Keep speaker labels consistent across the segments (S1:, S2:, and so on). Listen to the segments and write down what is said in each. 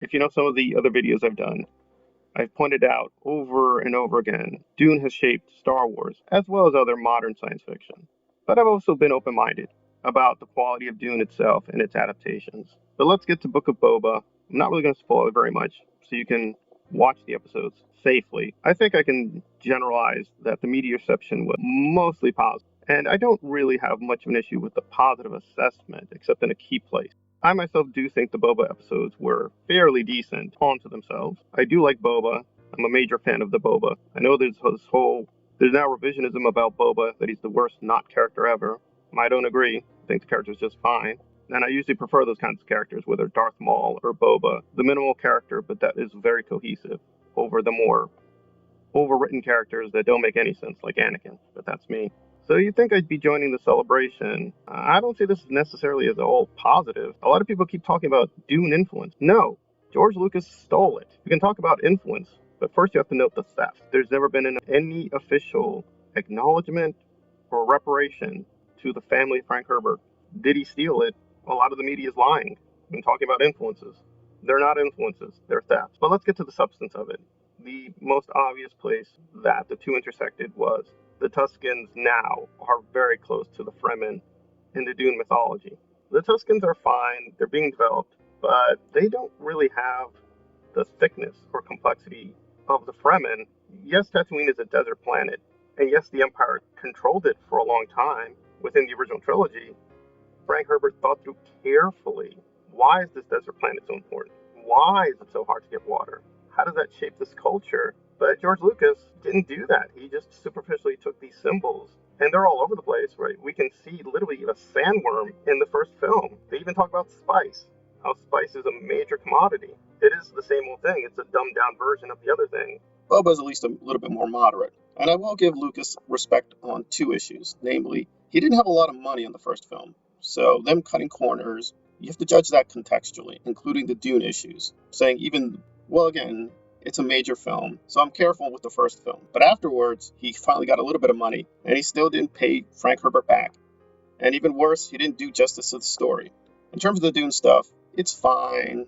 S1: If you know some of the other videos I've done, I've pointed out over and over again Dune has shaped Star Wars as well as other modern science fiction. But I've also been open minded about the quality of Dune itself and its adaptations. But let's get to Book of Boba. I'm not really going to spoil it very much, so you can watch the episodes safely. I think I can generalize that the media reception was mostly positive, and I don't really have much of an issue with the positive assessment, except in a key place. I myself do think the Boba episodes were fairly decent onto themselves. I do like Boba. I'm a major fan of the Boba. I know there's now revisionism about Boba that he's the worst not character ever. I don't agree. I think the character's just fine. And I usually prefer those kinds of characters, whether Darth Maul or Boba. The minimal character, but that is very cohesive, over the more overwritten characters that don't make any sense, like Anakin. But that's me. So you think I'd be joining the celebration? I don't see this necessarily as all positive. A lot of people keep talking about Dune influence. No, George Lucas stole it. You can talk about influence, but first you have to note the theft. There's never been any official acknowledgement or reparation to the family of Frank Herbert. Did he steal it? A lot of the media is lying when talking about influences. They're not influences, they're thefts. But let's get to the substance of it. The most obvious place that the two intersected was the Tuscans now are very close to the Fremen in the Dune mythology. The Tuscans are fine, they're being developed, but they don't really have the thickness or complexity of the Fremen. Yes, Tatooine is a desert planet, and yes, the Empire controlled it for a long time within the original trilogy. Frank Herbert thought through carefully, why is this desert planet so important? Why is it so hard to get water? How does that shape this culture? But George Lucas didn't do that. He just superficially took these symbols, and they're all over the place, right? We can see literally a sandworm in the first film. They even talk about spice, how spice is a major commodity. It is the same old thing. It's a dumbed down version of the other thing. Boba's at least a little bit more moderate. And I will give Lucas respect on two issues. Namely, he didn't have a lot of money on the first film. So them cutting corners, you have to judge that contextually, including the Dune issues. Saying even, well, again, it's a major film, so I'm careful with the first film. But afterwards, he finally got a little bit of money, and he still didn't pay Frank Herbert back. And even worse, he didn't do justice to the story. In terms of the Dune stuff, it's fine.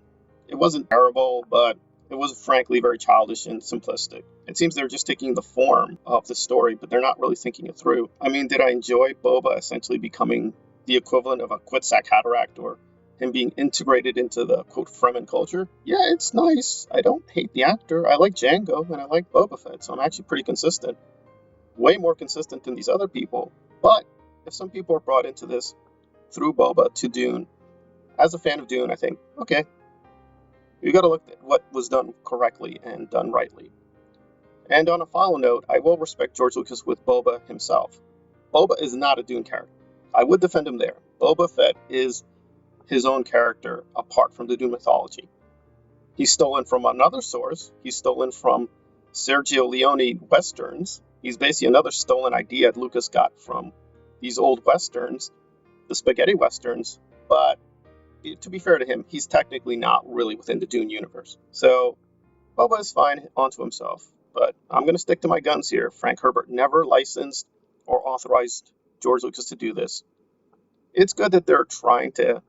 S1: It wasn't terrible, but it was frankly very childish and simplistic. It seems they're just taking the form of the story, but they're not really thinking it through. I mean, did I enjoy Boba essentially becoming the equivalent of a Quetzalcoatl cataract, or him being integrated into the quote Fremen culture? Yeah, it's nice. I don't hate the actor. I like Django and I like Boba Fett, so I'm actually pretty consistent. Way more consistent than these other people. But if some people are brought into this through Boba to Dune, as a fan of Dune, I think, okay, you got to look at what was done correctly and done rightly. And on a final note, I will respect George Lucas with Boba himself. Boba is not a Dune character. I would defend him there. Boba Fett is his own character apart from the Dune mythology. He's stolen from another source. He's stolen from Sergio Leone westerns. He's basically another stolen idea Lucas got from these old westerns, the spaghetti westerns. But to be fair to him, he's technically not really within the Dune universe. So Boba is fine onto himself. But I'm going to stick to my guns here. Frank Herbert never licensed or authorized George Lucas to do this. It's good that they're trying to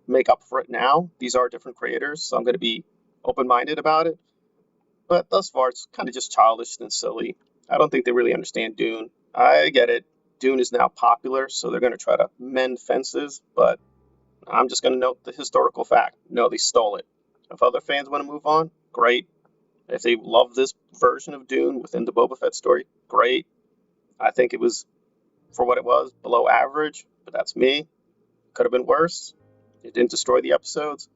S1: make up for it now. These are different creators, so I'm going to be open-minded about it. But thus far, it's kind of just childish and silly. I don't think they really understand Dune. I get it. Dune is now popular, so they're going to try to mend fences, but I'm just going to note the historical fact. No, they stole it. If other fans want to move on, great. If they love this version of Dune within the Boba Fett story, great. I think it was, for what it was, below average, but that's me. Could have been worse. It didn't destroy the episodes,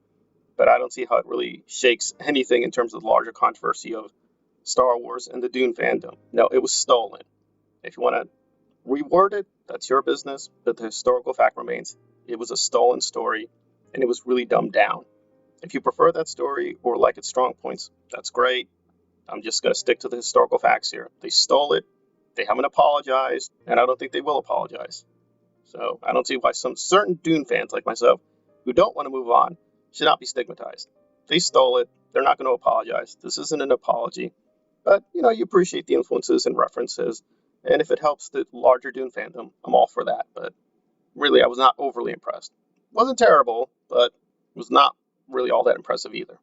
S1: but I don't see how it really shakes anything in terms of the larger controversy of Star Wars and the Dune fandom. No, it was stolen. If you want to reword it, that's your business, but the historical fact remains it was a stolen story, and it was really dumbed down. If you prefer that story or like its strong points, that's great. I'm just going to stick to the historical facts here. They stole it, they haven't apologized, and I don't think they will apologize. So I don't see why some certain Dune fans like myself who don't want to move on should not be stigmatized. They stole it. They're not going to apologize. This isn't an apology. But, you appreciate the influences and references. And if it helps the larger Dune fandom, I'm all for that. But really, I was not overly impressed. Wasn't terrible, but was not really all that impressive either.